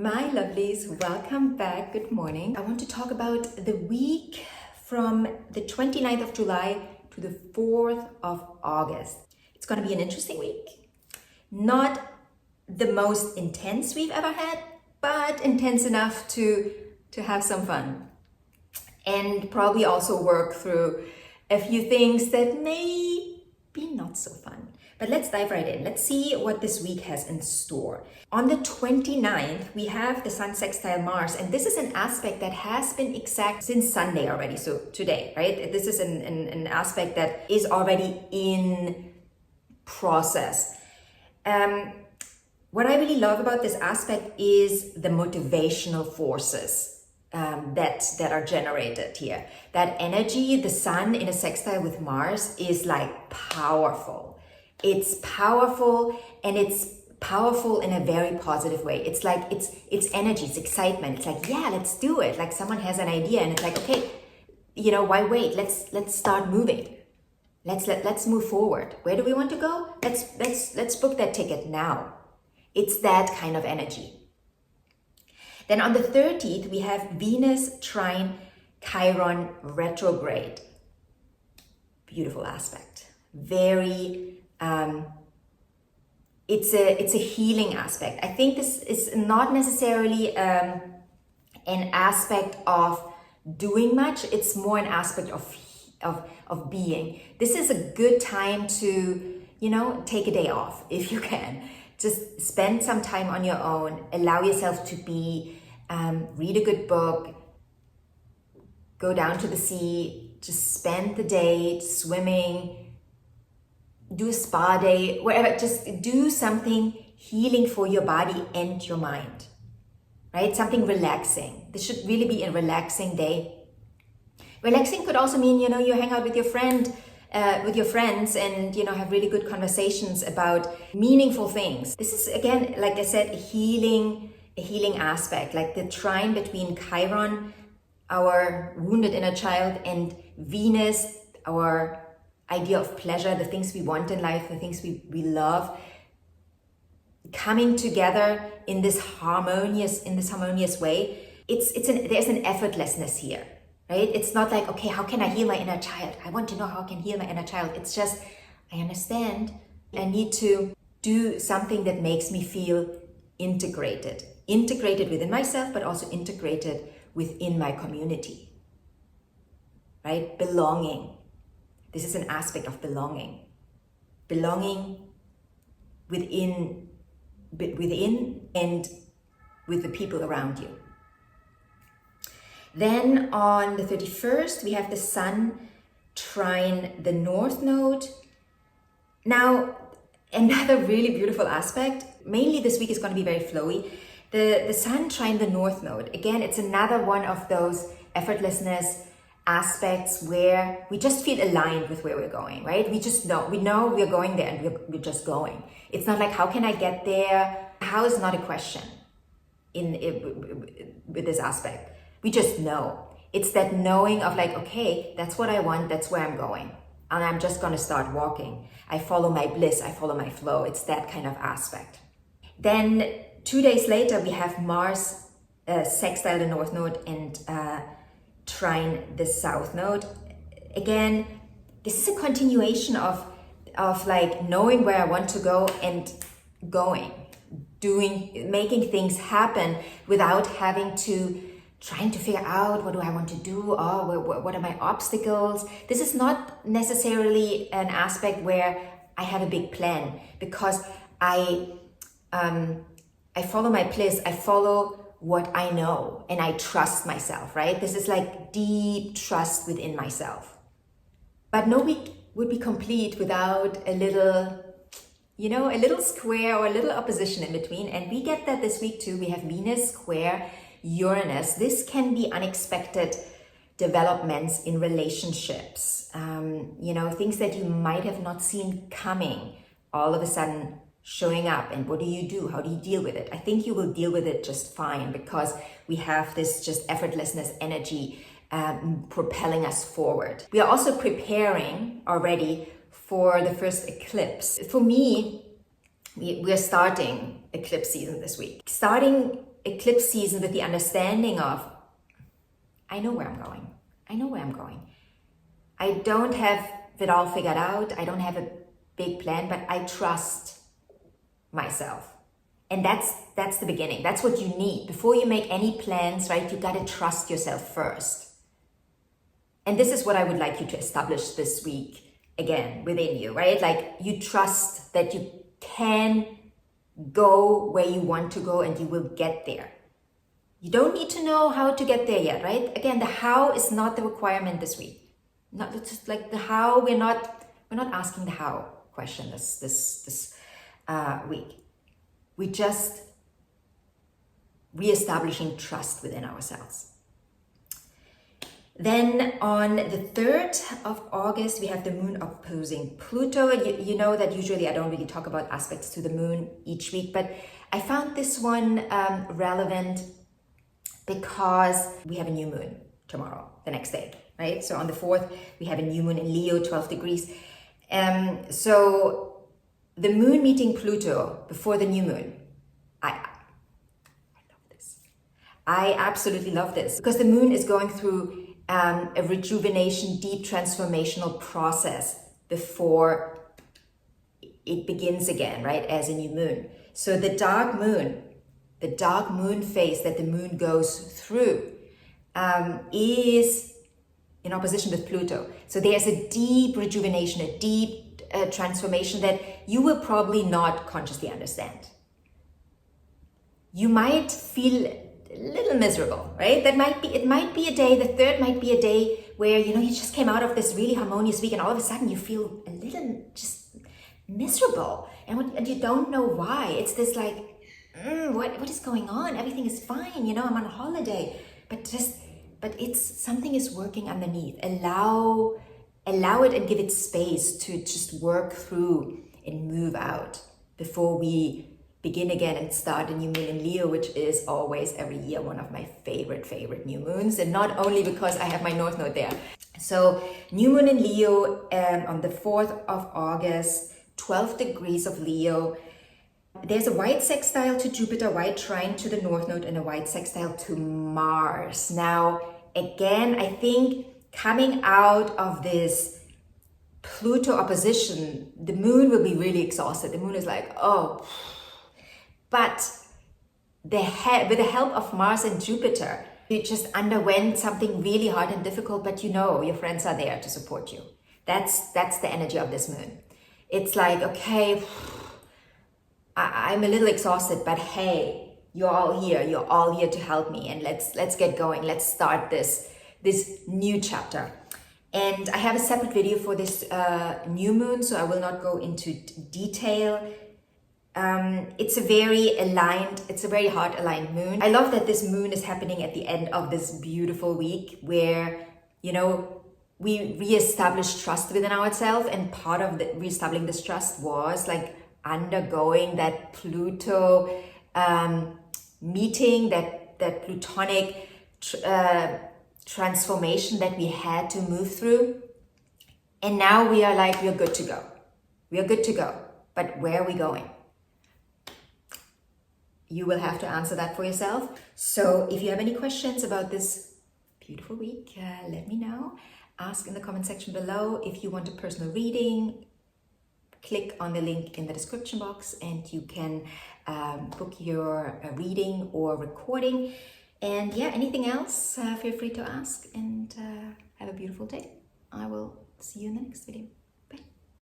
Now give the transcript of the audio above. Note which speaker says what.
Speaker 1: My lovelies, welcome back. Good morning. I want to talk about the week from the 29th of July to the 4th of August. It's going to be an interesting week. Not the most intense we've ever had, but intense enough to have some fun. And probably also work through a few things that may be not so fun. But let's dive right in. Let's see what this week has in store. On the 29th, we have the Sun sextile Mars, and this is an aspect that has been exact since Sunday already, so today, right? This is an aspect that is already in process. What I really love about this aspect is the motivational forces that are generated here. That energy, the Sun in a sextile with Mars, is like powerful. It's powerful, and it's powerful in a very positive way. It's like it's energy, it's excitement. It's like, yeah, let's do it. Like someone has an idea and it's like, okay, why wait? Let's start moving. Let's move forward. Where do we want to go? Let's book that ticket now. It's that kind of energy. Then on the 30th, we have Venus trine Chiron retrograde. Beautiful aspect. Very it's a healing aspect. I think this is not necessarily an aspect of doing much. It's more an aspect of being. This is a good time to, take a day off if you can. Just spend some time on your own. Allow yourself to be, read a good book, go down to the sea, just spend the day swimming, do a spa day, wherever. Just do something healing for your body and your mind, right? Something relaxing. This should really be a relaxing day. Relaxing could also mean, you hang out with your friends and, have really good conversations about meaningful things. This is, again, like I said, a healing aspect, like the trine between Chiron, our wounded inner child, and Venus, our idea of pleasure, the things we want in life, the things we love, coming together in this harmonious way. There's an effortlessness here, right? It's not like, okay, how can I heal my inner child? I want to know how I can heal my inner child. It's just, I understand I need to do something that makes me feel integrated within myself, but also integrated within my community, right? Belonging. This is an aspect of belonging within and with the people around you. Then on the 31st, we have the Sun trine the North Node. Now, another really beautiful aspect. Mainly this week is going to be very flowy. The Sun trine the North Node. Again, it's another one of those effortlessness aspects where we just feel aligned with where we're going, right? We know we're going there, and we're just going. It's not like, how can I get there? How is not a question with this aspect. We just know. It's that knowing of like, okay, that's what I want, that's where I'm going, and I'm just going to start walking. I follow my bliss, I follow my flow. It's that kind of aspect. Then 2 days later, we have Mars sextile the North Node and trine the South Node. Again, this is a continuation of like knowing where I want to go and making things happen without trying to figure out, what do I want to do? What are my obstacles? This is not necessarily an aspect where I have a big plan, because I follow my bliss, I follow what I know, and I trust myself, right? This is like deep trust within myself. But no week would be complete without a little square or a little opposition in between. And we get that this week too. We have Venus square Uranus. This can be unexpected developments in relationships, things that you might have not seen coming, all of a sudden showing up. And what do you do? How do you deal with it? I think you will deal with it just fine, because we have this just effortlessness energy propelling us forward. We are also preparing already for the first eclipse. For me, we're starting eclipse season this week. Starting eclipse season with the understanding of, I know where I'm going. I know where I'm going. I don't have it all figured out. I don't have a big plan, but I trust myself. And that's the beginning. That's what you need. Before you make any plans, right, you got to trust yourself first. And this is what I would like you to establish this week again within you, right? Like you trust that you can go where you want to go and you will get there. You don't need to know how to get there yet, right? Again, the how is not the requirement this week. Not just like the how. We're not asking the how question this week. We just reestablishing trust within ourselves. Then on the 3rd of August, we have the moon opposing Pluto. You know that usually I don't really talk about aspects to the moon each week, but I found this one relevant because we have a new moon tomorrow, the next day, right? So on the 4th, we have a new moon in Leo, 12 degrees. So the moon meeting Pluto before the new moon, I love this. I absolutely love this because the moon is going through a rejuvenation, deep transformational process before it begins again, right, as a new moon. So the dark moon phase that the moon goes through is in opposition with Pluto. So there's a deep rejuvenation, a deep transformation that you will probably not consciously understand. You might feel a little miserable, right? It might be a day, the 3rd might be a day where, you just came out of this really harmonious week and all of a sudden you feel a little just miserable and you don't know why. It's this like, what is going on? Everything is fine, I'm on holiday, but it's something is working underneath. Allow it and give it space to just work through and move out before we begin again and start a new moon in Leo, which is always every year one of my favorite new moons, and not only because I have my North Node there. So new moon in Leo on the 4th of August, 12 degrees of Leo. There's a white sextile to Jupiter, white trine to the North Node, and a white sextile to Mars. Now, again, I think coming out of this Pluto opposition, the moon will be really exhausted. The moon is like, oh. But with the help of Mars and Jupiter, you just underwent something really hard and difficult, but your friends are there to support you. That's the energy of this moon. It's like, okay, I'm a little exhausted, but hey, you're all here. You're all here to help me, and let's get going. Let's start this new chapter. And I have a separate video for this new moon, so I will not go into detail. It's a very heart aligned moon. I love that this moon is happening at the end of this beautiful week where, we reestablish trust within ourselves, and part of reestablishing this trust was like undergoing that Pluto meeting, that Plutonic transformation that we had to move through. And now we're good to go. We are good to go. But where are we going? You will have to answer that for yourself. So if you have any questions about this beautiful week, let me know. Ask in the comment section below. If you want a personal reading, click on the link in the description box and you can book your reading or recording. And yeah, anything else, feel free to ask, and have a beautiful day. I will see you in the next video.